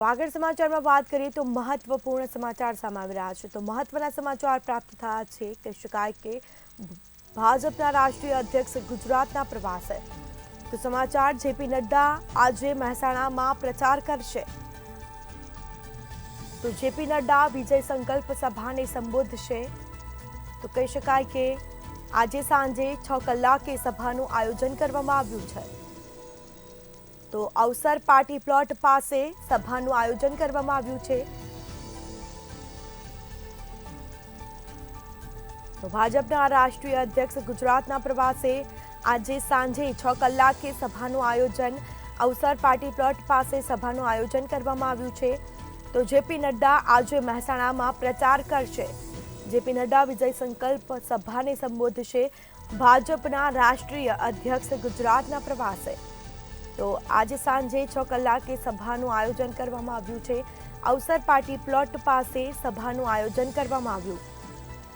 આગળ સમાચારમાં વાત કરીએ તો મહત્વપૂર્ણ સમાચાર સામે આવી રહ્યા છે તો મહત્વના સમાચાર પ્રાપ્ત થયા છે કહી શકાય કે ભાજપના રાષ્ટ્રીય અધ્યક્ષ ગુજરાતના પ્રવાસે તો સમાચાર જેપી નડ્ડા આજે મહેસાણામાં પ્રચાર કરશે તો જેપી નડ્ડા વિજય સંકલ્પ સભાને સંબોધશે તો કહી શકાય કે આજે સાંજે 6 કલાકે સભાનું આયોજન કરવામાં આવ્યું છે તો અવસર પાર્ટી પ્લોટ પાસે સભાનું આયોજન કરવામાં આવ્યું છે તો ભાજપના રાષ્ટ્રીય અધ્યક્ષ ગુજરાતના પ્રવાસે આજે સાંજે 6 કલાકે સભાનું આયોજન અવસર પાર્ટી પ્લોટ પાસે સભાનું આયોજન કરવામાં આવ્યું છે તો જેપી નડ્ડા આજે મહેસાણામાં પ્રચાર કરશે જેપી નડ્ડા વિજય સંકલ્પ સભાને સંબોધશે ભાજપના રાષ્ટ્રીય અધ્યક્ષ ગુજરાતના પ્રવાસે તો આજે સાંજે 6 કલાકે સભાનું આયોજન કરવામાં આવ્યું છે અવસર પાર્ટી પ્લોટ પાસે સભાનું આયોજન કરવામાં આવ્યું